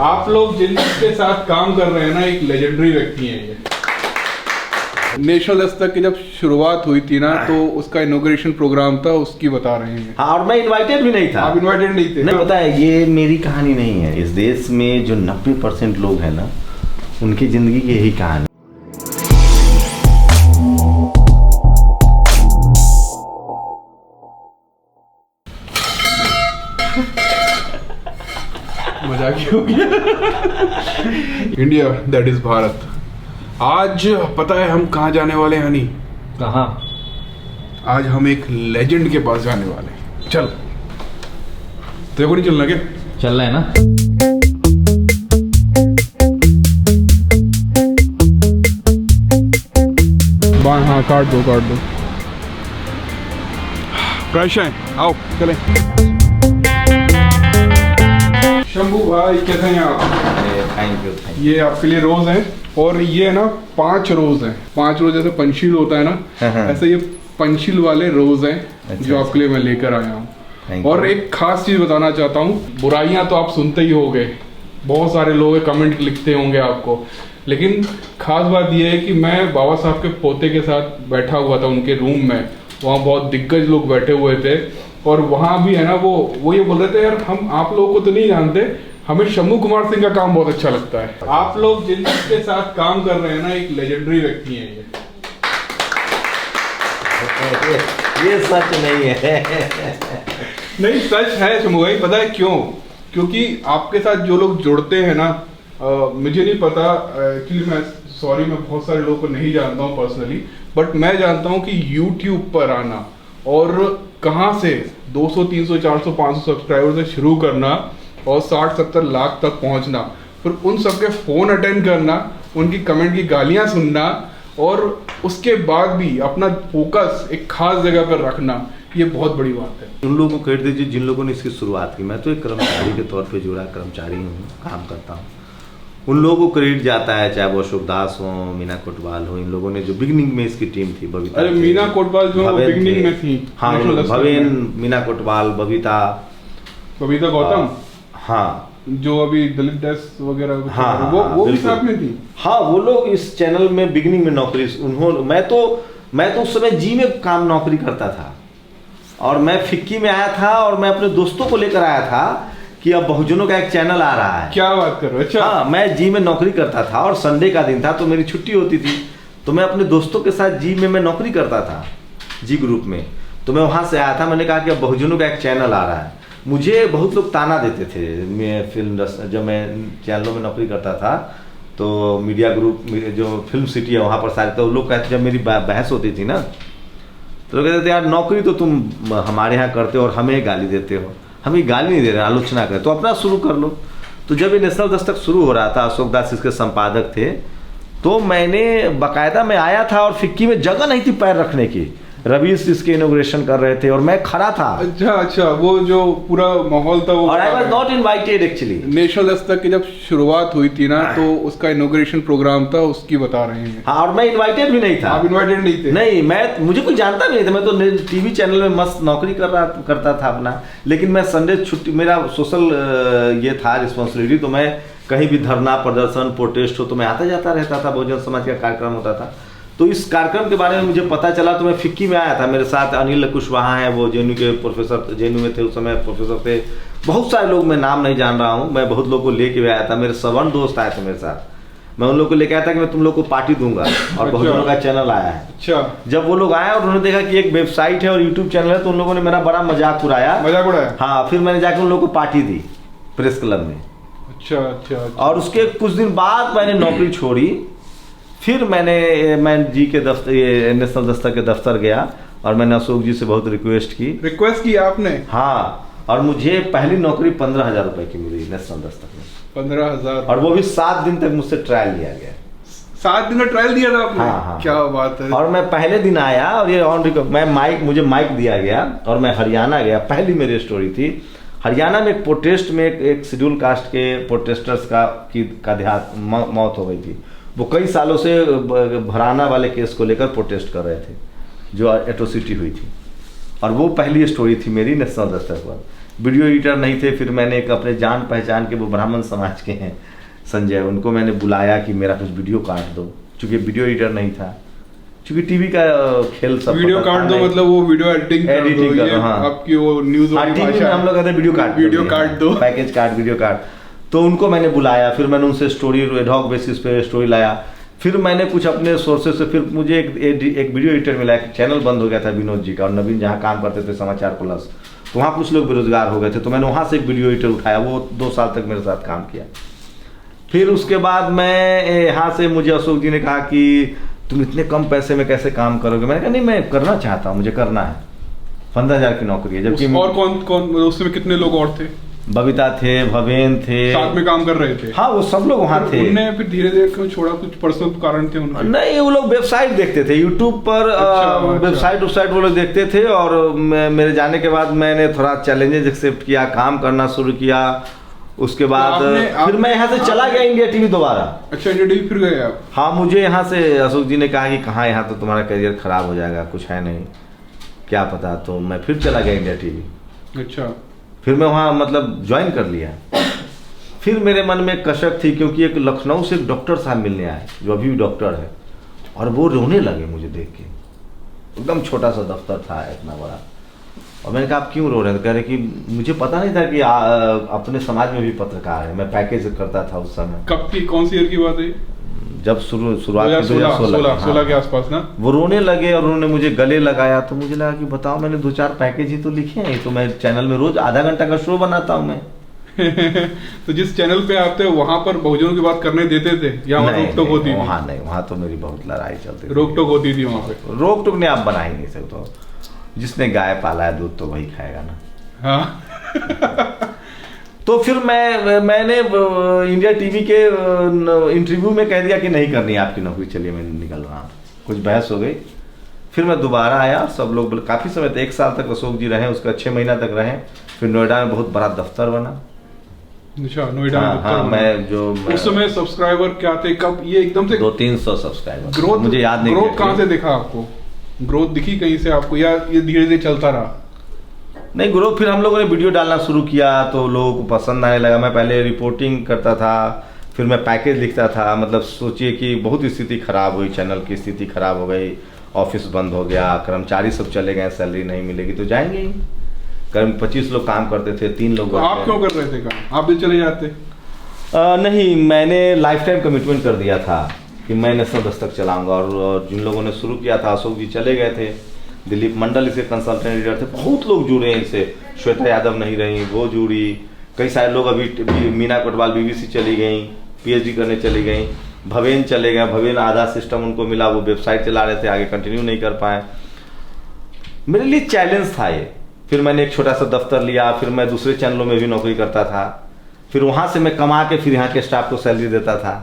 आप लोग जिनके साथ काम कर रहे हैं ना, एक लेजेंडरी व्यक्ति हैं ये। नेशनल दस्तक की जब शुरुआत हुई थी ना, तो उसका इनॉग्रेशन प्रोग्राम था, उसकी बता रहे हैं। हाँ, और मैं इनवाइटेड भी नहीं था। आप इनवाइटेड नहीं थे? नहीं, पता है ये मेरी कहानी नहीं है। इस देश में जो 90% लोग हैं ना, उनकी जिंदगी की यही कहानी। मजाक ही हो गया। India that is Bharat. आज पता है हम कहाँ जाने वाले हैं हनी? कहाँ? आज हम एक लेजेंड के पास जाने वाले हैं। चल, तेरे को नहीं चलना क्या? चल रहा है ना? हाँ, काट दो। फ्रेश है, आओ चलें। शंभू भाई कैसे हैं आप? Thank you. ये आपके लिए रोज हैं, और ये ना 5 रोज हैं। 5 रोज जैसे पंचशील होता है ना, ऐसे ये पंचशील वाले रोज हैं जो आपके लिए मैं लेकर आया हूँ। और एक खास चीज बताना चाहता हूँ, बुराइयां तो आप सुनते ही होंगे, बहुत सारे लोग कमेंट लिखते होंगे आपको, लेकिन खास बात यह है कि मैं बाबा साहब के पोते के साथ बैठा हुआ था उनके रूम में। वहाँ बहुत दिग्गज लोग बैठे हुए थे, और वहाँ भी है ना, वो ये बोल रहे थे, यार हम आप लोगों को तो नहीं जानते, हमें शंभू कुमार सिंह का काम बहुत अच्छा लगता है। आप लोग जिनके साथ काम कर रहे हैं ना, एक लेजेंडरी व्यक्ति हैं ये सच नहीं है। नहीं, सच है शंभू भाई। पता है क्यों? क्योंकि आपके साथ जो लोग जुड़ते हैं ना, मुझे नहीं पता एक्चुअली, मैं बहुत सारे लोगों को नहीं जानता हूँ पर्सनली, बट मैं जानता हूँ कि YouTube पर आना और कहाँ से 200, 300, 400, 500 सब्सक्राइबर से शुरू करना और 60-70 लाख तक पहुँचना, फिर उन सबके फ़ोन अटेंड करना, उनकी कमेंट की गालियाँ सुनना, और उसके बाद भी अपना फोकस एक खास जगह पर रखना, ये बहुत बड़ी बात है। उन लोगों को क्रेडिट दीजिए जिन लोगों ने इसकी शुरुआत की। मैं तो एक कर्मचारी के तौर पे जुड़ा कर्मचारी हूँ, काम करता हूँ। उन लोगों को क्रेडिट जाता है, चाहे वो अशोक दास हो, मीना कोटवाल हो, इन लोगों ने जो बिगनिंग में इसकी टीम थी। बबीता, अरे मीना कोटवाल जो बिगनिंग में थी। हाँ, भवेन, मीना कोटवाल, बबीता गौतम, हाँ, जो अभी दलित डेस्क वगैरह, हाँ, वो भी साथ में थी। हाँ, वो लोग इस चैनल में बिगनिंग में नौकरी, उन्होंने मैं तो उस समय जी में काम नौकरी करता था, और मैं फिक्की में आया था, और मैं अपने दोस्तों को लेकर आया था कि अब बहुजनों का एक चैनल आ रहा है। क्या बात कर रहे हो? अच्छा। हाँ, मैं जी में नौकरी करता था, और संडे का दिन था तो मेरी छुट्टी होती थी, तो मैं अपने दोस्तों के साथ जी में मैं नौकरी करता था, जी ग्रुप में। तो मैं वहाँ से आया था, मैंने कहा कि अब बहुजनों का एक चैनल आ रहा है। मुझे बहुत लोग ताना देते थे, मैं जब मैं चैनलों में नौकरी करता था, तो मीडिया ग्रुप जो फिल्म सिटी है वहाँ पर सारे, तो लोग कहते, जब मेरी बहस होती थी ना, तो लोग कहते थे, यार नौकरी तो तुम हमारे यहाँ करते हो और हमें गाली देते हो। हमें गाली नहीं दे रहे, आलोचना कर, तो अपना शुरू कर लो। तो जब ये नेशनल दस्तक शुरू हो रहा था, अशोक दास इसके संपादक थे, तो मैंने बाकायदा मैं आया था, और फिक्की में जगह नहीं थी पैर रखने की। रवीश इसके इनॉग्रेशन कर रहे थे और मैं खड़ा था। अच्छा, वो जो पूरा माहौल था वो, और I was not invited actually. National Dastak की जब शुरुआत हुई थी ना, तो उसका इनॉग्रेशन प्रोग्राम था, उसकी बता रहे हैं। हाँ, और मैं इनवाइटेड भी नहीं था। आप इनवाइटेड नहीं थे? नहीं, मुझे कोई जानता भी नहीं था। मैं तो टीवी चैनल में मस्त नौकरी करता था अपना, लेकिन मैं संडे छुट्टी, मेरा सोशल ये था रिस्पॉन्सिबिलिटी, तो मैं कहीं भी धरना प्रदर्शन प्रोटेस्ट हो तो मैं आता जाता रहता था। बहुजन समाज का कार्यक्रम होता था, तो इस कार्यक्रम के बारे में मुझे पता चला, तो मैं फिक्की में आया था। मेरे साथ अनिल कुशवाहा हैं, वो जेएनयू के प्रोफेसर, जेएनयू में थे उस समय, प्रोफेसर थे। बहुत सारे लोग, मैं नाम नहीं जान रहा हूँ, मैं बहुत लोगों को लेके आया था। मेरे सवर्ण दोस्त आए थे मेरे साथ, मैं उन लोगों को लेके आया था कि मैं तुम लोग को पार्टी दूंगा, और बहुजनों का चैनल आया है। अच्छा। जब वो लोग आए और उन्होंने देखा कि एक वेबसाइट है और यूट्यूब चैनल है, तो उन लोगों ने मेरा बड़ा मजाक उड़ाया। हाँ, फिर मैंने जाकर उन लोगों को पार्टी दी प्रेस क्लब में। अच्छा। और उसके कुछ दिन बाद मैंने नौकरी छोड़ी। फिर मैं जी के दफ्तर, ये नेशनल दस्तक के दफ्तर गया, और मैंने अशोक जी से बहुत रिक्वेस्ट की आपने? हाँ, और मुझे पहली नौकरी 15,000 रुपए की मिली नेशनल दस्तक में। 15,000? और वो भी 7 दिन तक मुझसे ट्रायल लिया गया। 7 दिन का ट्रायल दिया था आपने? हाँ। क्या बात है। और मैं पहले दिन आया, और ये ऑन रिकॉर्ड, मुझे माइक दिया गया, और मैं हरियाणा गया। पहली मेरी स्टोरी थी हरियाणा में, एक प्रोटेस्ट में एक शेड्यूल कास्ट के प्रोटेस्टर्स का देहांत, मौत हो गई थी। वो कई सालों से भराना वाले केस को लेकर प्रोटेस्ट कर रहे थे, जो एट्रोसिटी हुई थी, और वो पहली स्टोरी थी मेरी नेशनल दस्तक पर। वीडियो एडिटर नहीं थे। फिर मैंने एक अपने जान पहचान के, वो ब्राह्मण समाज के हैं संजय, उनको मैंने बुलाया कि मेरा कुछ वीडियो काट दो, चूँकि वीडियो एडिटर नहीं था, क्योंकि टीवी का खेल सब वीडियो काट दो मतलब वो वीडियो एडिटिंग कर दो, हाँ। आपकी वो न्यूज़ वाली टीवी में हम लोग कहते हैं वीडियो काट दो, पैकेज काट, वीडियो काट। तो उनको मैंने बुलाया, फिर मैंने उनसे स्टोरी एडहॉक बेसिस पे स्टोरी लाया। फिर मैंने कुछ अपने सोर्सेज से, फिर मुझे एक वीडियो एडिटर मिला, एक चैनल बंद हो गया था विनोद जी का, और नवीन जहाँ काम करते थे समाचार प्लस, तो वहाँ कुछ लोग बेरोजगार हो गए थे, तो मैंने वहाँ से एक वीडियो एडिटर उठाया, वो 2 साल तक मेरे साथ काम किया। फिर उसके बाद मैं यहाँ से, मुझे अशोक जी ने कहा कि तुम इतने कम पैसे में कैसे काम करोगे? मैंने कहा नहीं, मैं करना चाहता हूँ, मुझे करना है। 15,000 की नौकरी है। जबकि और कौन उसमें कितने लोग और थे? बबीता थे, भवेन थे, साथ में काम कर रहे थे। हाँ, वो सब लोग वहाँ थे। उनने फिर धीरे धीरे क्यों छोड़ा? कुछ पर्सनल कारण थे उनके? नहीं, वो लोग वेबसाइट देखते थे यूट्यूब पर, वेबसाइट वो लोग देखते थे, और मेरे जाने के बाद मैंने थोड़ा चैलेंजेस एक्सेप्ट किया, काम करना शुरू किया। उसके बाद फिर मैं यहाँ से चला गया इंडिया टीवी दोबारा। अच्छा, इंडिया टीवी फिर गए आप? हाँ, मुझे यहाँ से अशोक जी ने कहा कि कहाँ, यहाँ तो तुम्हारा करियर खराब हो जाएगा, कुछ है नहीं, क्या पता। तो मैं फिर चला गया इंडिया टीवी। अच्छा। फिर मैं वहाँ मतलब ज्वाइन कर लिया। फिर मेरे मन में कसक थी, क्योंकि एक लखनऊ से एक डॉक्टर साहब मिलने आए, जो अभी भी डॉक्टर है, और वो रोने लगे मुझे देख के। एकदम छोटा सा दफ्तर था, इतना बड़ा। और मैंने कहा आप क्यों रो रहे हैं? तो कह रहे कि मुझे पता नहीं था कि अपने समाज में भी पत्रकार है। मैं पैकेज करता था उस समय। कब की, कौन सी ईयर की बात है? जब शुरुआत 2016 के आसपास ना। वो रोने लगे और उन्होंने मुझे गले लगाया। तो मुझे लगा कि बताओ, मैंने 2-4 पैकेज ही तो लिखे हैं, तो मैं चैनल में रोज आधा घंटा का शो बनाता हूँ मैं। तो जिस चैनल पे आप थे वहाँ पर बहुजनों की बात करने देते थे या वहाँ रोक टोक होती थी? वहाँ नहीं, वहाँ तो मेरी बहुत लड़ाई चलती थी। रोक टोक होती थी वहाँ पे? रोक टोक नहीं, आप बना ही नहीं सकते। जिसने गाय पाला है दूध तो वही खाएगा ना। हाँ। तो फिर मैंने इंडिया टीवी के इंटरव्यू में कह दिया कि नहीं करनी आपकी नौकरी, चलिए मैं निकल रहा हूँ। कुछ बहस हो गई, फिर मैं दोबारा आया। सब लोग काफ़ी समय तक, 1 साल तक अशोक जी रहे, उसका 6 महीना तक रहे। फिर नोएडा में बहुत बड़ा दफ्तर बना। अच्छा, नोएडा में दफ्तर बना। मैं जो उस समय सब्सक्राइबर क्या थे, कब ये एकदम से 200-300 सब्सक्राइबर? ग्रोथ मुझे याद नहीं। ग्रोथ कहाँ से देखा आपको? ग्रोथ दिखी कहीं से आपको, या ये धीरे धीरे चलता रहा? नहीं, ग्रोथ फिर हम लोगों ने वीडियो डालना शुरू किया तो लोगों को पसंद आने लगा। मैं पहले रिपोर्टिंग करता था, फिर मैं पैकेज लिखता था। मतलब सोचिए कि बहुत स्थिति खराब हुई, चैनल की स्थिति खराब हो गई, ऑफिस बंद हो गया, कर्मचारी सब चले गए, सैलरी नहीं मिलेगी तो जाएंगे ही। 25 लोग काम करते थे, 3 लोग। आप क्यों कर रहे थे काम? आप भी चले जाते? नहीं, मैंने लाइफ टाइम कमिटमेंट कर दिया था कि मैं नेशनल दस्तक चलाऊंगा। और जिन लोगों ने शुरू किया था, अशोक जी चले गए थे, दिलीप मंडल इसके कंसल्टेंट एडिटर थे, बहुत लोग जुड़े हैं इनसे। श्वेता यादव नहीं रही, वो जुड़ी, कई सारे लोग। अभी मीना कोटवाल बीबीसी चली गई, पीएचडी करने चली गई। भवेन चले गए, भवेन आधा सिस्टम उनको मिला, वो वेबसाइट चला रहे थे, आगे कंटिन्यू नहीं कर पाए। मेरे लिए चैलेंज था ये। फिर मैंने एक छोटा सा दफ्तर लिया, फिर मैं दूसरे चैनलों में भी नौकरी करता था। फिर वहां से मैं कमा के फिर यहाँ के स्टाफ को सैलरी देता था।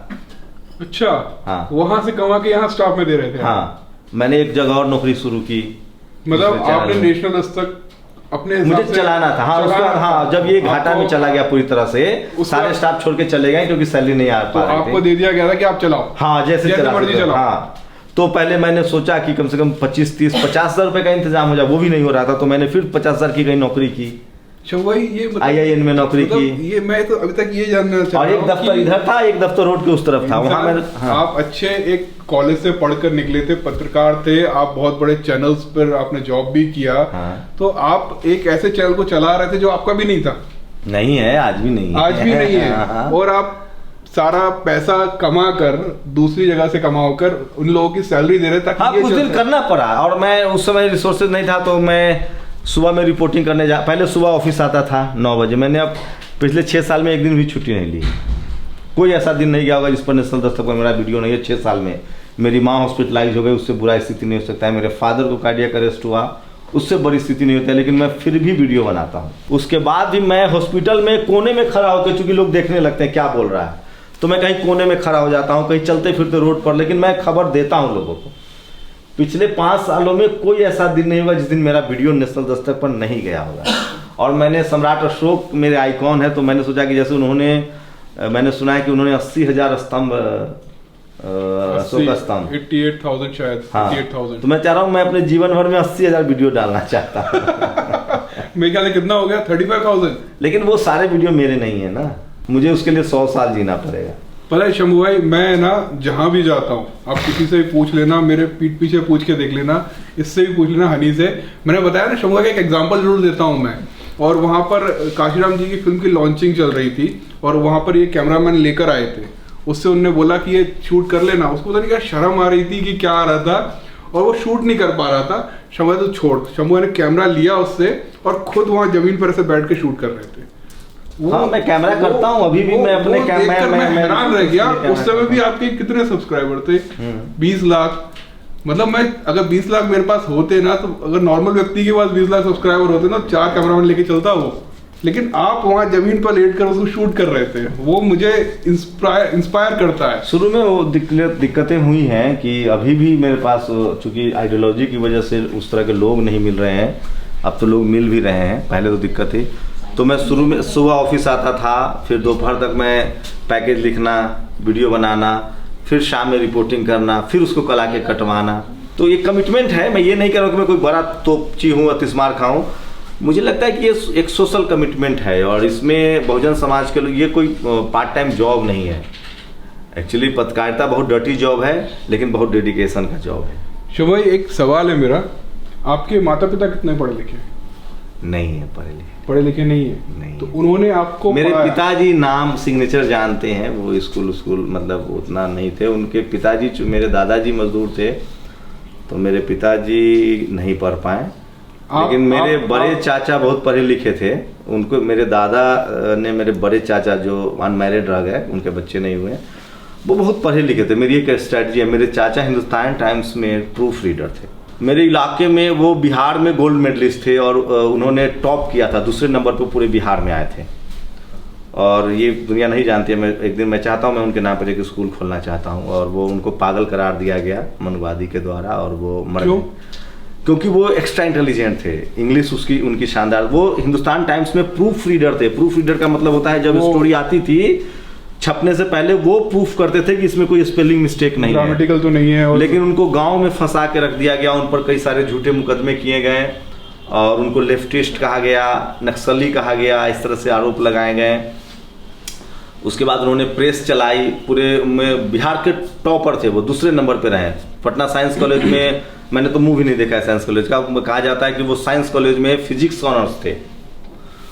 अच्छा। हाँ, वहां से कमा के यहाँ स्टाफ में दे रहे थे? हाँ, मैंने एक जगह और नौकरी शुरू की। मतलब आपने नेशनल दस्तक अपने मुझे चलाना था। हाँ, उसके बाद हाँ, जब ये घाटा में चला गया पूरी तरह से, सारे स्टाफ छोड़ के चले गए क्योंकि सैलरी नहीं आ पा रही थी। आपको दे दिया गया था कि आप चलाओ। हाँ, जैसे मर्जी चलाओ। हाँ, तो पहले मैंने सोचा कि कम से कम 25, 30, 50,000 रुपए का इंतजाम हो जाए, वो भी नहीं हो रहा था। तो मैंने फिर 50,000 की कहीं नौकरी की। वही ये IIN में नौकरी की। ये मैं तो अभी तक ये जानना चाहता हूं। और एक दफ्तर इधर था, एक दफ्तर रोड के उस तरफ था। वहाँ मैं आप अच्छे एक कॉलेज से पढ़कर निकले थे, पत्रकार थे आप, बहुत बड़े चैनल्स पर आपने जॉब भी किया। तो आप एक ऐसे चैनल को चला रहे थे जो आपका भी नहीं था। नहीं है, आज भी नहीं है। आज भी नहीं है। और आप सारा पैसा कमा कर, दूसरी जगह से कमाकर उन लोगों की सैलरी दे रहे थे। हाँ, कुछ दिन करना पड़ा। और मैं उस समय रिसोर्सेज नहीं था, तो मैं सुबह में रिपोर्टिंग करने पहले सुबह ऑफिस आता था 9 बजे। मैंने अब पिछले 6 साल में एक दिन भी छुट्टी नहीं ली। कोई ऐसा दिन नहीं गया होगा जिस पर नेशनल दस्तक पर मेरा वीडियो नहीं है। 6 साल में मेरी माँ हॉस्पिटलाइज हो गई, उससे बुरा स्थिति नहीं हो सकता है। मेरे फादर को कार्डियक अरेस्ट हुआ, उससे बड़ी स्थिति नहीं होती है, लेकिन मैं फिर भी वीडियो बनाता हूँ। उसके बाद भी मैं हॉस्पिटल में कोने में खड़ा होकर, चूंकि लोग देखने लगते हैं क्या बोल रहा है, तो मैं कहीं कोने में खड़ा हो जाता हूँ, कहीं चलते फिरते रोड पर, लेकिन मैं खबर देता हूँ लोगों को। पिछले 5 सालों में कोई ऐसा दिन नहीं हुआ जिस दिन मेरा वीडियो नेशनल दस्तक पर नहीं गया होगा। और मैंने सम्राट अशोक मेरे आइकॉन है, तो मैंने सोचा कि जैसे उन्होंने, मैंने सुना है कि उन्होंने 80,000 स्तंभ, अशोक स्तंभ 88,000 शायद। हाँ, 88,000। तो मैं चाह रहा हूँ मैं अपने जीवन भर में 80,000 वीडियो डालना चाहता हूँ। मेरे ख्याल से कितना हो गया 35,000। लेकिन वो सारे वीडियो मेरे नहीं है ना, मुझे उसके लिए 100 साल जीना पड़ेगा। पता है शंभू भाई, मैं ना जहाँ भी जाता हूँ, आप किसी से भी पूछ लेना, मेरे पीठ पीछे पूछ के देख लेना, इससे भी पूछ लेना, हनी से। मैंने बताया ना शंभू भाई, एक एग्जांपल जरूर देता हूँ मैं। और वहाँ पर काशीराम जी की फिल्म की लॉन्चिंग चल रही थी और वहाँ पर ये कैमरामैन लेकर आए थे। उससे उन्होंने बोला कि ये शूट कर लेना, उसको पता नहीं क्या शर्म आ रही थी कि क्या आ रहा था, और वो शूट नहीं कर पा रहा था। शंभू तो छोड़, शंभू ने कैमरा लिया उससे और खुद वहाँ जमीन पर ऐसे बैठ के शूट कर रहे थे। हाँ, मैं कैमरा करता हूँ अभी भी, मैं अपने कैमरा मैं हैरान रह गया। उस समय भी आपके कितने सब्सक्राइबर थे? 20 लाख। मतलब मैं अगर 20 लाख मेरे पास होते ना, तो अगर नॉर्मल व्यक्ति के पास 20 लाख सब्सक्राइबर होते ना, 4 कैमरामैन लेके चलता वो। लेकिन आप वहाँ जमीन पर लेट कर उसको शूट कर रहे थे, वो मुझे इंस्पायर करता है। शुरू में वो दिक्कतें हुई हैं कि अभी भी मेरे पास, चूंकि आइडियोलॉजी की वजह से उस तरह के लोग नहीं मिल रहे हैं। अब तो लोग मिल भी रहे हैं, पहले तो दिक्कत थी। तो मैं शुरू में सुबह ऑफिस आता था, फिर दोपहर तक मैं पैकेज लिखना, वीडियो बनाना, फिर शाम में रिपोर्टिंग करना, फिर उसको कला के कटवाना। तो ये कमिटमेंट है। मैं ये नहीं कह रहा हूँ कि मैं कोई बड़ा तोपची हूँ, अतिस्मार खाऊं। मुझे लगता है कि ये एक सोशल कमिटमेंट है और इसमें बहुजन समाज के लिए ये कोई पार्ट टाइम जॉब नहीं है। एक्चुअली पत्रकारिता बहुत डर्टी जॉब है, लेकिन बहुत डेडिकेशन का जॉब है। शुभ भाई, एक सवाल है मेरा, आपके माता पिता कितने पढ़े लिखे? नहीं है पढ़े लिखे नहीं है? नहीं। तो उन्होंने आपको, मेरे पिताजी नाम सिग्नेचर जानते हैं, वो स्कूल मतलब उतना नहीं थे। उनके पिताजी, मेरे दादाजी मजदूर थे, तो मेरे पिताजी नहीं पढ़ पाए। लेकिन मेरे बड़े चाचा बहुत पढ़े लिखे थे। उनको मेरे दादा ने, मेरे बड़े चाचा जो अनमैरिड रह गए, उनके बच्चे नहीं हुए, वो बहुत पढ़े लिखे थे। मेरी एक स्ट्रैटेजी है, मेरे चाचा हिंदुस्तान टाइम्स में प्रूफ रीडर थे। मेरे इलाके में वो बिहार में गोल्ड मेडलिस्ट थे और उन्होंने टॉप किया था, दूसरे नंबर पर पूरे बिहार में आए थे। और ये दुनिया नहीं जानती है। मैं एक दिन मैं चाहता हूँ, मैं उनके नाम पर एक स्कूल खोलना चाहता हूँ। और वो उनको पागल करार दिया गया मनुवादी के द्वारा, और वो मर गए क्योंकि वो एक्स्ट्रा इंटेलिजेंट थे। इंग्लिश उनकी शानदार। वो हिंदुस्तान टाइम्स में प्रूफ रीडर थे। प्रूफ रीडर का मतलब होता है जब स्टोरी आती थी छपने से पहले वो प्रूफ करते थे कि इसमें कोई स्पेलिंग मिस्टेक नहीं है, ग्रामेटिकल तो नहीं है। लेकिन उनको गांव में फंसा के रख दिया गया। उन पर कई सारे झूठे मुकदमे किए गए और उनको लेफ्टिस्ट कहा गया, नक्सली कहा गया, इस तरह से आरोप लगाए गए। उसके बाद उन्होंने प्रेस चलाई, पूरे में बिहार के टॉपर थे वो, दूसरे नंबर पे रहे। पटना साइंस कॉलेज में, मैंने तो मूवी नहीं देखा है साइंस कॉलेज का, कहा जाता है कि वो साइंस कॉलेज में फिजिक्स ऑनर्स थे।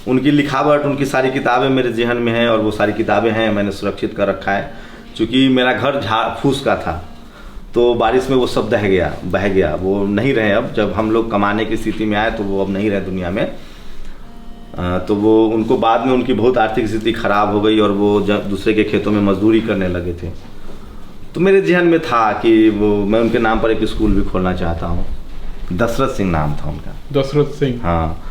उनकी लिखावट, उनकी सारी किताबें मेरे जहन में हैं और वो सारी किताबें हैं, मैंने सुरक्षित कर रखा है। चूँकि मेरा घर फूस का था, तो बारिश में वो सब बह गया। वो नहीं रहे अब। जब हम लोग कमाने की स्थिति में आए तो वो अब नहीं रहे दुनिया में। तो वो उनको बाद में उनकी बहुत आर्थिक स्थिति खराब हो गई और वो दूसरे के खेतों में मजदूरी करने लगे थे। तो मेरे जहन में था कि वो मैं उनके नाम पर एक स्कूल भी खोलना चाहता हूँ। दशरथ सिंह नाम था उनका। दशरथ सिंह, हाँ।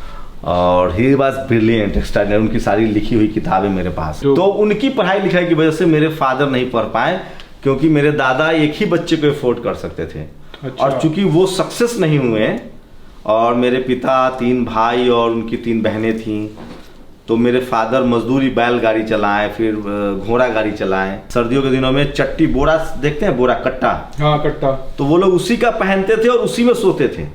और ही वाज ब्रिलियंट, एक्स्ट्राऑर्डिनरी। उनकी सारी लिखी हुई किताबें मेरे पास। तो उनकी पढ़ाई लिखाई की वजह से मेरे फादर नहीं पढ़ पाए, क्योंकि मेरे दादा एक ही बच्चे को अफोर्ड कर सकते थे। अच्छा। और चूंकि वो सक्सेस नहीं हुए और मेरे पिता 3 भाई और उनकी 3 बहनें थीं, तो मेरे फादर मजदूरी, बैलगाड़ी चलाएं, फिर घोड़ा गाड़ी चलाएं। सर्दियों के दिनों में चट्टी, बोरा देखते हैं, बोरा कट्टा, हाँ कट्टा, तो वो लोग उसी का पहनते थे और उसी में सोते थे।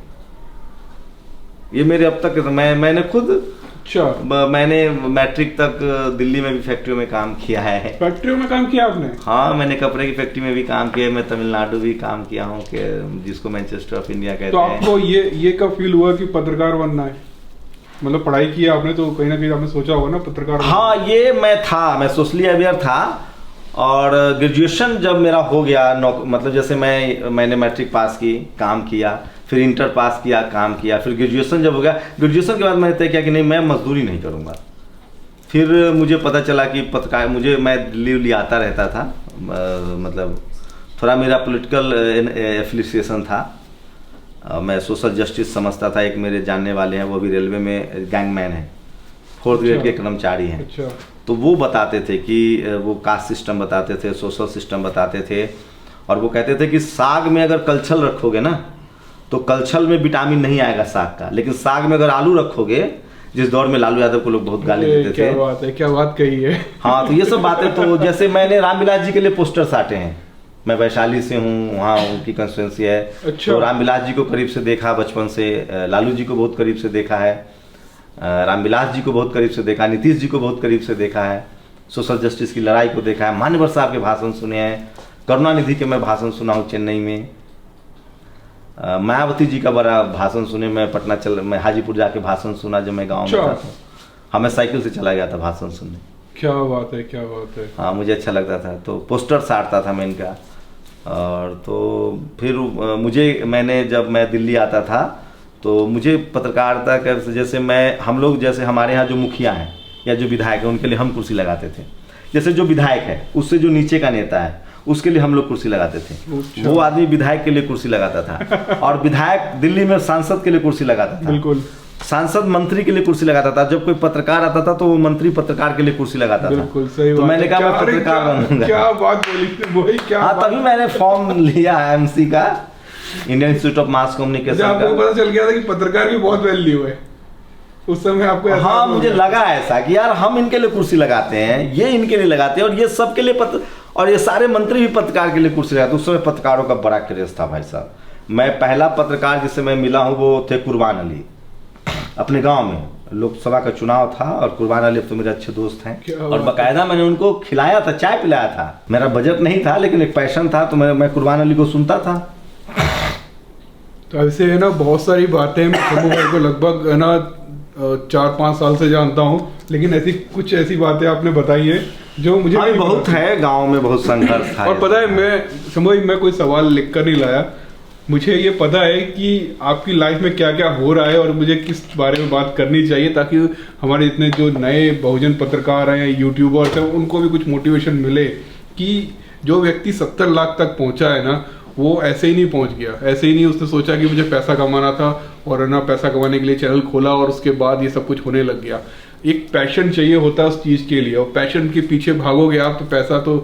ये मेरे अब तक, मैंने खुद, अच्छा, मैंने मैट्रिक तक दिल्ली में भी फैक्ट्रियों में काम किया है। फैक्ट्रियों में काम किया आपने? हाँ, मैंने कपड़े की फैक्ट्री में भी काम किया है। मैं तमिलनाडु भी काम किया हूँ, जिसको मैनचेस्टर ऑफ इंडिया कहते हैं। तो आपको ये कब फील हुआ कि पत्रकार बनना है? मतलब पढ़ाई किया आपने तो कहीं ना कहीं आपने सोचा होगा ना पत्रकार? हाँ, ये मैं सोशली अवेयर था। और ग्रेजुएशन जब मेरा हो गया, मतलब जैसे मैंने मैट्रिक पास की, काम किया, फिर इंटर पास किया, काम किया, फिर ग्रेजुएशन जब हो गया, ग्रेजुएशन के बाद मैंने तय किया कि नहीं, मैं मजदूरी नहीं करूँगा। फिर मुझे पता चला कि पत्रकार, मैं दिल्ली आता रहता था, मतलब थोड़ा मेरा पॉलिटिकल एफिलिएशन था। मैं सोशल जस्टिस समझता था। एक मेरे जानने वाले हैं, वो भी रेलवे में गैंगमैन है, 4th ग्रेड के कर्मचारी हैं। अच्छा। तो वो बताते थे कि वो कास्ट सिस्टम बताते थे, सोशल सिस्टम बताते थे, और वो कहते थे कि साग में अगर कलछल रखोगे ना, तो कलछल में विटामिन नहीं आएगा साग का, लेकिन साग में अगर आलू रखोगे, जिस दौर में लालू यादव को लोग बहुत गाली देते थे। क्या बात कही है। हाँ, तो ये सब बातें, तो जैसे मैंने रामविलास जी के लिए पोस्टर साटे हैं। मैं वैशाली से हूँ, वहाँ उनकी कंस्टिट्यूंसी है। अच्छा। तो रामविलास जी को करीब से देखा बचपन से, लालू जी को बहुत करीब से देखा है। रामविलास जी को बहुत करीब से देखा, नीतीश जी को बहुत करीब से देखा है, सोशल जस्टिस की लड़ाई को देखा है, मान्यवर साहब के भाषण सुने हैं, करुणानिधि के मैं भाषण सुना हूँ चेन्नई में, मायावती जी का बड़ा भाषण सुने, मैं हाजीपुर जाके भाषण सुना जब मैं गाँव में था। हाँ, मैं साइकिल से चला गया था भाषण सुनने। क्या बात है, क्या बात है। हाँ, मुझे अच्छा लगता था, तो पोस्टर साटता था मैं इनका। और तो फिर मैंने जब मैं दिल्ली आता था तो मुझे पत्रकारिता का जैसे हम लोग जैसे हमारे यहाँ जो मुखिया हैं या जो विधायक है उनके लिए हम कुर्सी लगाते थे। जैसे जो विधायक है उससे जो नीचे का नेता है उसके लिए हम लोग कुर्सी लगाते थे। वो आदमी विधायक के लिए कुर्सी लगाता था और विधायक दिल्ली में सांसद के लिए कुर्सी लगाता था। बिल्कुल। सांसद मंत्री के लिए कुर्सी लगाता था। जब कोई पत्रकार आता था तो वो मंत्री पत्रकार के लिए कुर्सी लगाता था। बिल्कुल सही। तो मैंने कहा मैं पत्रकार बनूंगा। क्या बात बोली वही, क्या हाँ, तभी मैंने फॉर्म लिया एमसी का, Indian institute of mass communication. आपको पता चल गया था कि पत्रकार की बहुत वैल्यू है उस समय आपको? हाँ, मुझे लगा ऐसा कि यार हम इनके लिए कुर्सी लगाते हैं, ये इनके लिए लगाते हैं और ये सबके लिए और ये सारे मंत्री भी पत्रकार के लिए कुर्सी लगाते। उस समय पत्रकारों का बड़ा क्रेज था भाई साहब। मैं पहला पत्रकार जिससे मैं मिला हूँ वो थे कुर्बान अली। अपने गांव में लोकसभा का चुनाव था और कुर्बान अली अब तो मेरे अच्छे दोस्त हैं और बाकायदा मैंने उनको खिलाया था, चाय पिलाया था। मेरा बजट नहीं था लेकिन एक पैशन था, तो मैं कुर्बान अली को सुनता था। तो ऐसे है ना बहुत सारी बातें मैं शंभू भाई को लगभग है ना 4-5 साल से जानता हूँ, लेकिन ऐसी बातें आपने बताई है जो मुझे बहुत है, गांव में बहुत संघर्ष था। और पता है मैं कोई सवाल लिख कर नहीं लाया, मुझे ये पता है कि आपकी लाइफ में क्या क्या हो रहा है और मुझे किस बारे में बात करनी चाहिए ताकि हमारे इतने जो नए बहुजन पत्रकार हैं, यूट्यूबर्स हैं, उनको भी कुछ मोटिवेशन मिले कि जो व्यक्ति 70 लाख तक पहुंचा है ना वो ऐसे ही नहीं पहुंच गया। ऐसे ही नहीं उसने सोचा कि मुझे पैसा कमाना था और ना पैसा कमाने के लिए चैनल खोला और उसके बाद ये सब कुछ होने लग गया। एक पैशन चाहिए होता है उस चीज के लिए और पैशन के पीछे भागोगे आप तो पैसा तो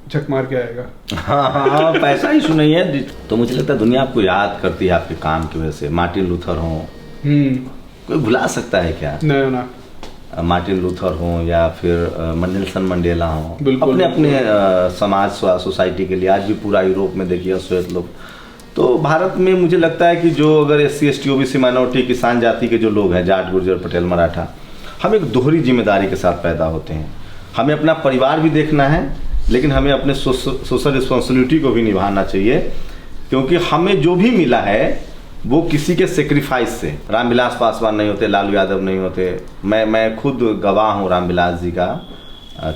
झक मार के आएगा। हाँ, पैसा ही सुनाई है। तो मुझे लगता है दुनिया आपको याद करती है आपके काम की वजह से। मार्टिन लूथर हो, कोई भुला सकता है क्या? ना। मार्टिन लूथर हो या फिर नेल्सन मंडेला हो, अपने अपने समाज सोसाइटी के लिए। आज भी पूरा यूरोप में देखिए श्वेत लोग। तो भारत में मुझे लगता है कि जो अगर SC ST OBC माइनॉरिटी किसान जाति के जो लोग हैं, जाट गुर्जर पटेल मराठा, हम एक दोहरी जिम्मेदारी के साथ पैदा होते हैं। हमें अपना परिवार भी देखना है लेकिन हमें अपने सोशल रिस्पॉन्सिबिलिटी को भी निभाना चाहिए, क्योंकि हमें जो भी मिला है वो किसी के सेक्रीफाइस से। रामविलास पासवान नहीं होते, लालू यादव नहीं होते। मैं खुद गवाह हूँ रामविलास जी का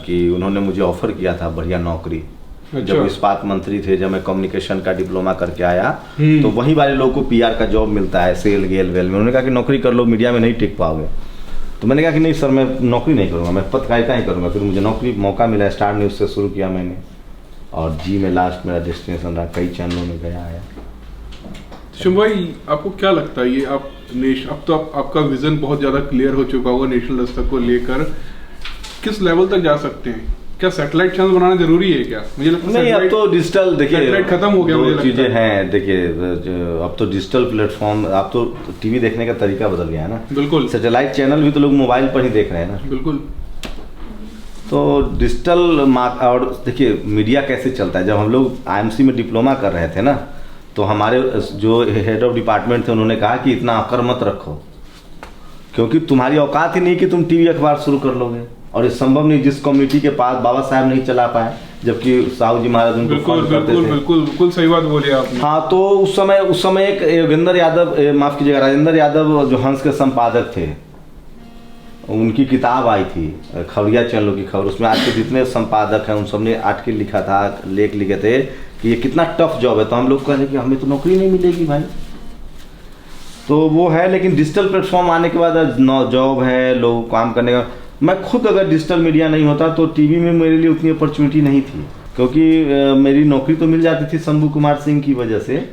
कि उन्होंने मुझे ऑफर किया था बढ़िया नौकरी। अच्छा। जब इस्पात मंत्री थे, जब मैं कम्युनिकेशन का डिप्लोमा करके आया तो वही वाले लोगों को PR का जॉब मिलता है, सेल गेल वेल में। उन्होंने कहा कि नौकरी कर लो, मीडिया में नहीं टिक पाओगे। तो मैंने कहा कि नहीं सर, मैं नौकरी नहीं करूँगा, मैं पत्रकारिता ही करूँगा। फिर मुझे नौकरी मौका मिला, स्टार न्यूज़ से शुरू किया मैंने और जी में लास्ट मेरा डेस्टिनेशन रहा, कई चैनलों में गया है। शंभू भाई, आपको क्या लगता है ये अब तो आपका विजन बहुत ज़्यादा क्लियर हो चुका होगा नेशनल दस्तक को लेकर, किस लेवल तक जा सकते हैं? क्या सैटेलाइट चैनल बनाना जरूरी है क्या? मुझे लगता है नहीं, अब तो डिजिटल देखिए सैटेलाइट खत्म हो गया। मुझे चीजें हैं देखिए, अब तो डिजिटल प्लेटफॉर्म, अब तो टीवी देखने का तरीका बदल गया है ना। बिल्कुल। सैटेलाइट चैनल भी तो लोग मोबाइल पर ही देख रहे हैं ना। बिल्कुल। तो डिजिटल और देखिए मीडिया कैसे चलता है। जब हम लोग IMC में डिप्लोमा कर रहे थे ना, तो हमारे जो हेड ऑफ डिपार्टमेंट थे उन्होंने कहा कि इतना अकर मत रखो, क्योंकि तुम्हारी औकात ही नहीं कि तुम टीवी अखबार शुरू कर लोगे और ये संभव नहीं। जिस कम्युनिटी के पास बाबा साहब नहीं चला पाए, जबकि साहू जी महाराज उनको फंड करते थे। बिल्कुल सही बात बोली आपने। हाँ, तो उस समय एक योगेंद्र यादव, माफ कीजिएगा, राजेंद्र यादव जो हंस के संपादक थे, उनकी किताब आई थी खबरिया चैनलों की खबर। उसमें आज के जितने संपादक हैं उन सब ने आर्टिकल लिखा था, लेख लिखे थे कि ये कितना टफ जॉब है। तो हम लोग कह रहे कि हमें तो नौकरी नहीं मिलेगी भाई। तो वो है, लेकिन डिजिटल प्लेटफॉर्म आने के बाद जॉब है, लोग काम करने का। मैं खुद अगर डिजिटल मीडिया नहीं होता तो टीवी में मेरे लिए उतनी अपॉर्चुनिटी नहीं थी, क्योंकि मेरी नौकरी तो मिल जाती थी शंभू कुमार सिंह की वजह से,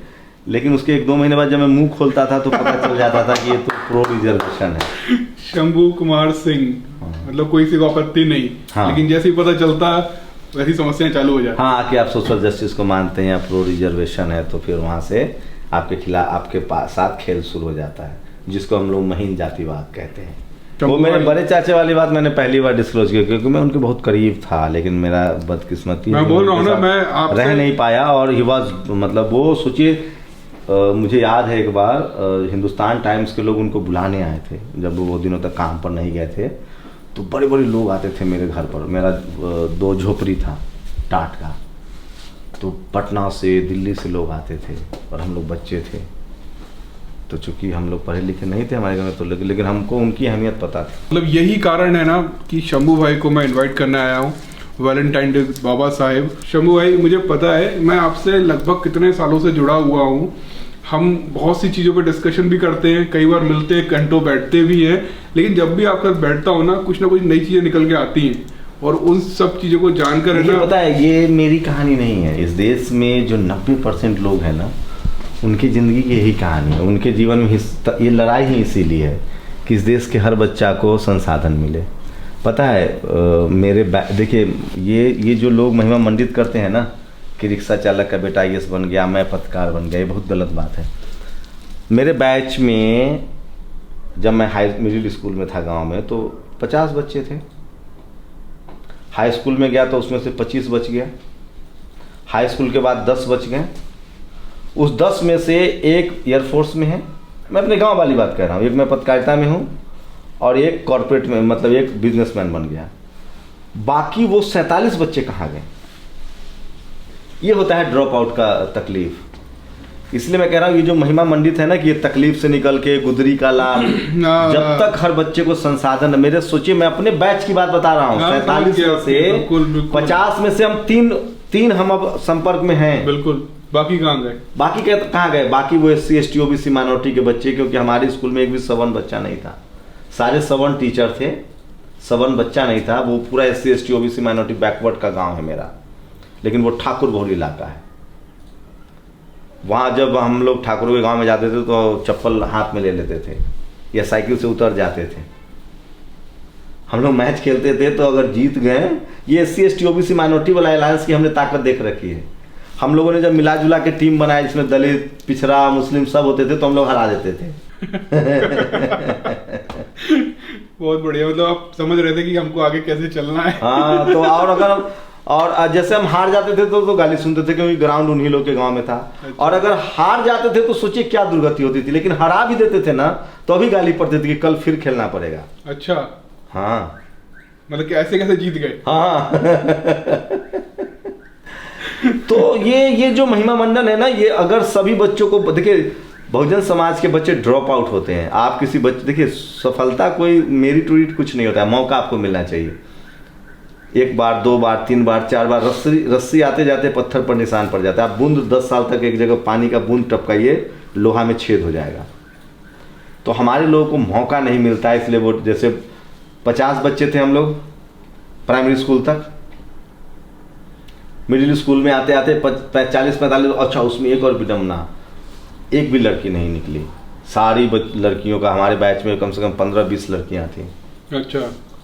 लेकिन उसके 1-2 महीने बाद जब मैं मुंह खोलता था तो पता चल जाता था कि ये तो प्रो रिजर्वेशन है। शंभू कुमार सिंह, मतलब कोई सी आपत्ति नहीं। हाँ। लेकिन जैसे ही पता चलता वैसी समस्याएं चालू हो जाती। हाँ, कि आप सोशल जस्टिस को मानते हैं या प्रो रिजर्वेशन है, तो फिर वहाँ से आपके खिलाफ आपके साथ खेल शुरू हो जाता है, जिसको हम लोग महीन जातिवाद कहते हैं। वो मेरे बड़े चाचे वाली बात मैंने पहली बार डिस्क्लोज की, क्योंकि मैं उनके बहुत करीब था, लेकिन मेरा बदकिस्मती, मैं बोल रहा हूँ ना, मैं रह नहीं पाया। और ही वाज, मतलब वो सोचिए मुझे याद है एक बार हिंदुस्तान टाइम्स के लोग उनको बुलाने आए थे, जब वो दिनों तक काम पर नहीं गए थे, तो बड़े बड़े लोग आते थे मेरे घर पर। मेरा 2 झोपड़ी था टाट का, तो पटना से दिल्ली से लोग आते थे और हम लोग बच्चे थे, तो चूंकि हम लोग पढ़े लिखे नहीं थे हमारे घर में, तो लेकिन हमको उनकी अहमियत पता थी। मतलब यही कारण है ना कि शंभू भाई को मैं इनवाइट करने आया हूँ वैलेंटाइन डे बाबा साहेब। शंभू भाई, मुझे पता है मैं आपसे लगभग कितने सालों से जुड़ा हुआ हूँ, हम बहुत सी चीज़ों पर डिस्कशन भी करते हैं, कई बार मिलते हैं, घंटों बैठते भी हैं, लेकिन जब भी आपके साथ बैठता हूँ ना कुछ नई चीज़ें निकल के आती हैं, और उन सब चीज़ों को जानकर है ना, पता है ये मेरी कहानी नहीं है। इस देश में जो 90% लोग हैं ना, उनकी ज़िंदगी की यही कहानी है। उनके जीवन में ये लड़ाई ही इसीलिए है कि इस देश के हर बच्चा को संसाधन मिले। पता है देखिए, ये जो लोग महिमा मंडित करते हैं ना कि रिक्शा चालक का बेटा IAS बन गया, मैं पत्रकार बन गया, ये बहुत गलत बात है। मेरे बैच में जब मैं मिडिल स्कूल में था गांव में, तो 50 बच्चे थे। हाई स्कूल में गया तो उसमें से 25 बच गया। हाई स्कूल के बाद 10 बच गए। उस 10 में से एक एयरफोर्स में है, मैं अपने गांव वाली बात कह रहा हूँ, एक मैं पत्रकारिता में हूँ और एक कॉर्पोरेट में, मतलब एक बिजनेसमैन बन गया। बाकी वो 47 बच्चे कहाँ गए? ये होता है ड्रॉप आउट का तकलीफ। इसलिए मैं कह रहा हूँ ये जो महिमा मंडित है ना कि ये तकलीफ से निकल के गुदरी का लाभ, जब तक हर बच्चे को संसाधन, मेरे सोचिए मैं अपने बैच की बात बता रहा हूँ, 47 में से 50 में से हम तीन हम अब संपर्क में हैं। बिल्कुल। बाकी कहाँ गए? कहाँ गए? बाकी वो SC ST OBC माइनॉरिटी के बच्चे, क्योंकि हमारे स्कूल में एक भी सवर्ण बच्चा नहीं था। सारे सवर्ण टीचर थे, सवर्ण बच्चा नहीं था। वो पूरा SC ST OBC minority backward का गांव है मेरा, लेकिन वो ठाकुर बहुल इलाका है। वहाँ जब हम लोग ठाकुरों के गांव में जाते थे तो चप्पल हाथ में ले लेते थे या साइकिल से उतर जाते थे। हम लोग मैच खेलते थे तो अगर जीत गए, ये SC ST OBC माइनॉरिटी वाला अलायंस की हमने ताकत देख रखी है। हम लोगों ने जब मिला जुला के टीम बनाया जिसमें दलित, पिछड़ा, मुस्लिम सब होते थे, तो हम लोग हरा देते थे। बहुत बढ़िया। मतलब आप समझ रहे थे कि हमको आगे कैसे चलना है। हाँ, तो और जैसे हम हार जाते थे तो गाली सुनते थे, क्योंकि ग्राउंड उन्हीं लोग के गांव में था। और अगर हार जाते थे तो सोचिए क्या दुर्गति होती थी, लेकिन हरा भी देते थे ना तो अभी गाली पड़ती थी कि कल फिर खेलना पड़ेगा। अच्छा। हाँ, मतलब कैसे कैसे जीत गए। हाँ। तो ये जो महिमा मंडन है ना, ये अगर सभी बच्चों को, देखिए बहुजन समाज के बच्चे ड्रॉप आउट होते हैं। आप किसी बच्चे, देखिए सफलता कोई मेरिट वेरिट कुछ नहीं होता है, मौका आपको मिलना चाहिए। 1 बार 2 बार 3 बार 4 बार रस्सी आते जाते पत्थर पर निशान पड़ जाता है। आप बूंद 10 साल तक एक जगह पानी का बूंद टपकाइए, लोहा में छेद हो जाएगा। तो हमारे लोगों को मौका नहीं मिलता है, इसलिए वो जैसे 50 बच्चे थे हम लोग प्राइमरी स्कूल तक, मिडिल स्कूल में आते आते 40-45। अच्छा, उसमें एक और विडम्बना, एक भी लड़की नहीं निकली। सारी लड़कियों का, हमारे बैच में कम से कम 15-20 लड़कियां थी। अच्छा।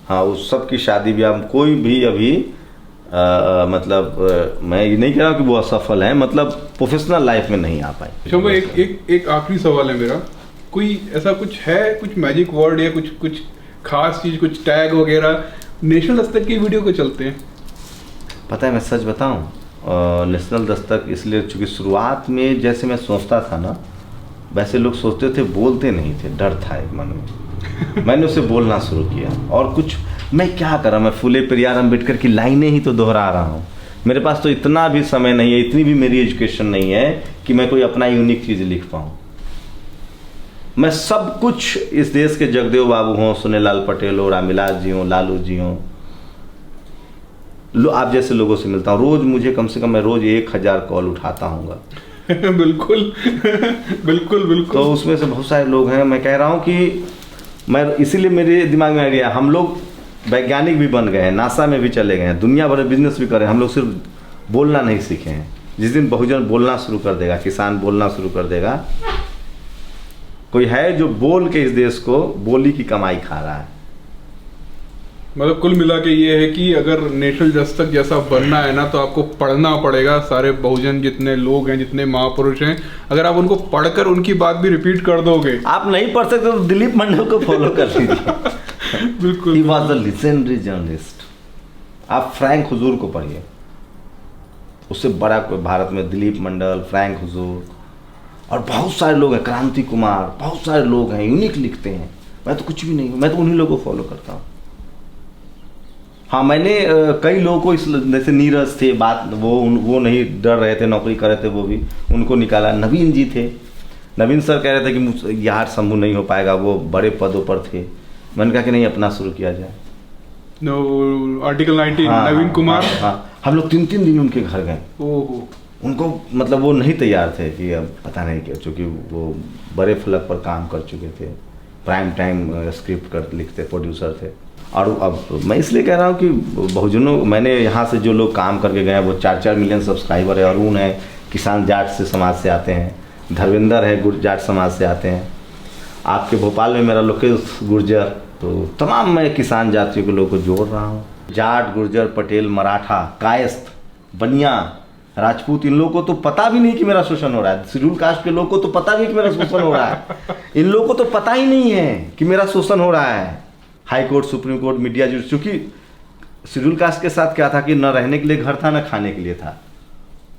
हाँ, उस सब की शादी ब्याह, कोई भी अभी मतलब मैं ये नहीं कह रहा हूँ कि वो असफल है, मतलब प्रोफेशनल लाइफ में नहीं आ पाए। चलो एक आखिरी सवाल है मेरा, कोई ऐसा कुछ है, कुछ मैजिक वर्ड या कुछ खास चीज, कुछ टैग वगैरह नेशनल दस्तक की वीडियो को चलते हैं? पता है, मैं सच बताऊं, नेशनल दस्तक इसलिए चूँकि शुरुआत में जैसे मैं सोचता था ना, वैसे लोग सोचते थे, बोलते नहीं थे, डर था एक मन में। मैंने उसे बोलना शुरू किया, और कुछ मैं क्या करा, मैं फूले पेरियार अम्बेडकर की लाइनें ही तो दोहरा रहा हूँ। मेरे पास तो इतना भी समय नहीं है, इतनी भी मेरी एजुकेशन नहीं है कि मैं कोई अपना यूनिक चीज़ लिख पाऊँ। मैं सब कुछ इस देश के जगदेव बाबू हों, सुनेलाल पटेल हो, रामविलास जी हों, लालू जी हों, आप जैसे लोगों से मिलता हूँ। रोज मुझे कम से कम, मैं रोज 1000 कॉल उठाता हूँगा। बिल्कुल बिल्कुल बिल्कुल। तो उसमें से बहुत सारे लोग हैं। मैं कह रहा हूँ कि मैं, इसीलिए मेरे दिमाग में आइडिया, हम लोग वैज्ञानिक भी बन गए हैं, नासा में भी चले गए हैं, दुनिया भर में बिजनेस भी करें, हम लोग सिर्फ बोलना नहीं सीखे हैं। जिस दिन बहुजन बोलना शुरू कर देगा, किसान बोलना शुरू कर देगा, कोई है जो बोल के इस देश को बोली की कमाई खा रहा है। मतलब कुल मिला के ये है कि अगर नेशनल दस्तक जैसा बनना है ना, तो आपको पढ़ना पड़ेगा। सारे बहुजन जितने लोग हैं, जितने महापुरुष हैं, अगर आप उनको पढ़कर उनकी बात भी रिपीट कर दोगे। आप नहीं पढ़ सकते तो दिलीप मंडल को फॉलो कर लीजिए। बिल्कुल। He was a legendary journalist। आप फ्रैंक हुजूर को पढ़िए, उससे बड़ा कोई भारत में दिलीप मंडल, फ्रैंक हुजूर, और बहुत सारे लोग हैं, क्रांति कुमार, बहुत सारे लोग हैं यूनिक लिखते हैं। मैं तो कुछ भी नहीं हूँ, मैं तो उन्हीं लोगों को फॉलो करता हूँ। हाँ, मैंने कई लोगों को इस जैसे नीरज थे, बात वो नहीं डर रहे थे, नौकरी कर रहे थे, वो भी उनको निकाला। नवीन जी थे, नवीन सर कह रहे थे कि यार शंभू नहीं हो पाएगा, वो बड़े पदों पर थे। मैंने कहा कि नहीं, अपना शुरू किया जाए। आर्टिकल 19 नवीन कुमार। हाँ, हम लोग 3 दिन उनके घर गए। ओहो, उनको मतलब वो नहीं तैयार थे कि अब पता नहीं क्या, चूँकि वो बड़े फलक पर काम कर चुके थे, प्राइम टाइम स्क्रिप्ट कर लिखते, प्रोड्यूसर थे। और अब मैं इसलिए कह रहा हूँ कि बहुजनों, मैंने यहाँ से जो लोग काम करके गए हैं वो 4-4 मिलियन सब्सक्राइबर है। अरुण है, किसान जाट से समाज से आते हैं, धर्मेंद्र है, गुर्जर जाट समाज से आते हैं। आपके भोपाल में मेरा लोकेश गुर्जर, तो तमाम मैं किसान जातियों के लोगों को जोड़ रहा हूँ। जाट, गुर्जर, पटेल, मराठा, कायस्थ, बनिया, राजपूत, इन लोगों को तो पता भी नहीं कि मेरा शोषण हो रहा है। शेड्यूल कास्ट के लोगों को तो पता नहीं कि मेरा शोषण हो रहा है। इन लोगों को तो पता ही नहीं है कि मेरा शोषण हो रहा है। High court, supreme court, media, जो चूँकि शेड्यूल कास्ट के साथ क्या था कि न रहने के लिए घर था, न खाने के लिए था,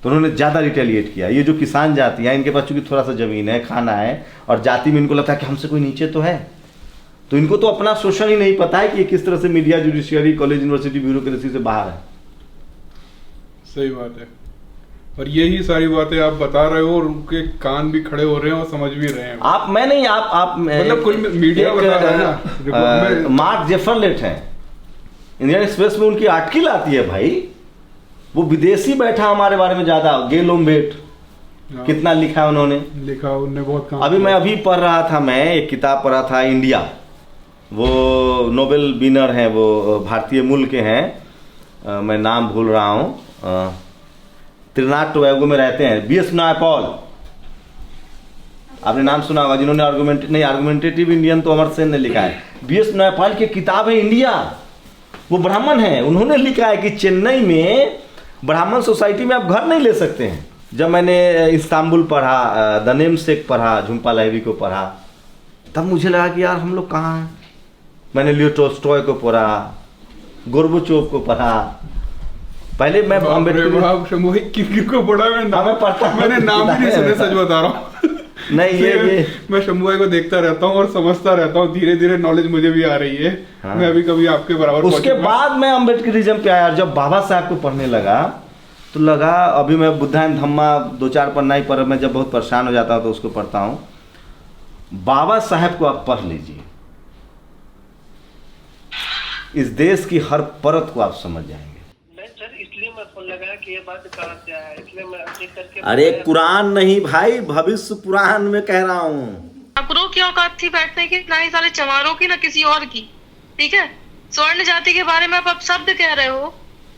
तो उन्होंने ज़्यादा रिटेलिएट किया। ये जो किसान जाति है, इनके पास चूँकि थोड़ा सा ज़मीन है, खाना है, और जाति में इनको लगता है कि हमसे कोई नीचे तो है, तो इनको तो अपना शोषण ही नहीं पता है कि ये किस तरह से media, judiciary, college, university, bureaucracy से बाहर है। सही बात है। और यही सारी बातें आप बता रहे हो और उनके कान भी खड़े हो रहे हैं और समझ भी रहे हैं। आप, मैं नहीं, आप मतलब कोई मीडिया बता रहा है ना। मार्क जेफरलेट है, इंडियन एक्सप्रेस में उनकी आर्टिकल आती है भाई। वो विदेशी बैठा हमारे बारे में ज्यादा, गेल ओम्बेट, कितना लिखा उन्होंने, उन्होंने बहुत काम। अभी मैं अभी पढ़ रहा था, मैं एक किताब पढ़ा था, इंडिया, वो नोबेल विनर हैं, वो भारतीय मूल के हैं, मैं नाम भूल रहा हूँ, त्रिनाद टोबैगो में रहते हैं, B.S. नायपॉल, आपने नाम सुना होगा, जिन्होंने आर्गुमेंटेटिव इंडियन तो अमर सेन ने लिखा है। B.S. नायपॉल की किताब है इंडिया, वो ब्राह्मण है, उन्होंने लिखा है कि चेन्नई में ब्राह्मण सोसाइटी में आप घर नहीं ले सकते हैं। जब मैंने इस्तांबुल पढ़ा, द नेमसेक पढ़ा, झुम्पा लाहिरी को पढ़ा, तब मुझे लगा कि यार हम लोग कहाँ हैं। मैंने लियो टोल्स्टॉय को पढ़ा, गोर्बाचोव को पढ़ा। पहले मैं किसको पढ़ा मैंने नाम भी नहीं सुने, सच बता रहा हूँ। नहीं, ये मैं शंभू भाई को देखता रहता हूँ और समझता रहता हूँ, धीरे धीरे नॉलेज मुझे भी आ रही है। हाँ। मैं अभी कभी आपके बराबर। उसके बाद मैं अम्बेडकरिज्म पे आया, जब बाबा साहब को पढ़ने लगा तो लगा, अभी मैं बुद्धा एंड धम्मा 2-4 पन्ना ही पढ़, मैं जब बहुत परेशान हो जाता हूँ तो उसको पढ़ता हूँ। बाबा साहब को आप पढ़ लीजिए, इस देश की हर परत को आप समझ जाएंगे। कि ये बात कहाँ से आया, इसलिए मैं अपडेट करके। अरे कुरान नहीं भाई, भविष्य पुराण में कह रहा हूँ। ठाकुरों की औकात थी बैठने की, ना ही सारे चमारों की, ना किसी और की। ठीक है, स्वर्ण जाति के बारे में आप शब्द कह रहे हो,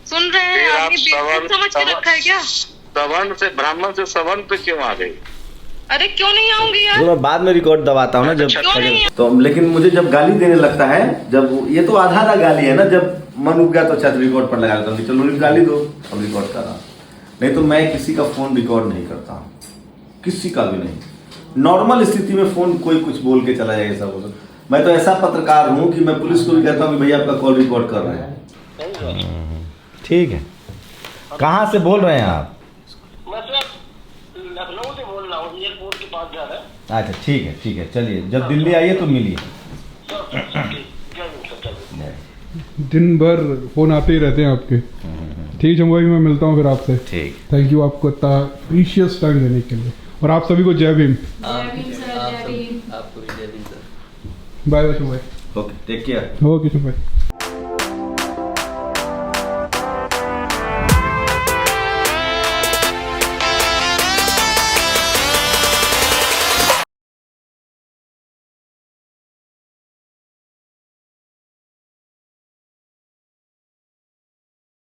सुन रहे हैं, आदमी समझ के रखा है क्या? सवर्ण से, ब्राह्मण से सवर्ण पे क्यों आ गई? अरे क्यों नहीं आऊंगी यार, तो मैं बाद में रिकॉर्ड दबाता हूँ ना जब तो। लेकिन मुझे जब गाली देने लगता है, जब ये तो आधा गाली है ना, जब मन उग गया तो अच्छा रिकॉर्ड पर लगा देता हूँ, चलो गाली दो, अब रिकॉर्ड कर रहा। नहीं तो मैं किसी का फोन रिकॉर्ड नहीं करता हूँ, किसी का भी नहीं। नॉर्मल स्थिति में फोन कोई कुछ बोल के चला जाए, सब। मैं तो ऐसा पत्रकार हूँ कि मैं पुलिस को भी कहता हूँ कि भैया आपका कॉल रिकॉर्ड कर रहे हैं। ठीक है, कहाँ से बोल रहे हैं आप? लखनऊ से बोल रहा हूँ, एयरपोर्ट के पास जा रहा है। अच्छा ठीक है, चलिए, जब दिल्ली आइए तो मिलिए। दिन भर फोन आते ही रहते हैं आपके। ठीक है भाई, मैं मिलता हूँ फिर आपसे। ठीक, थैंक यू आपको इतना प्रीशियस टाइम देने के लिए, और आप सभी को जय भीम। आपको भी जय भीम सर। बाय बाय भाई। Okay, take care. ओके भाई।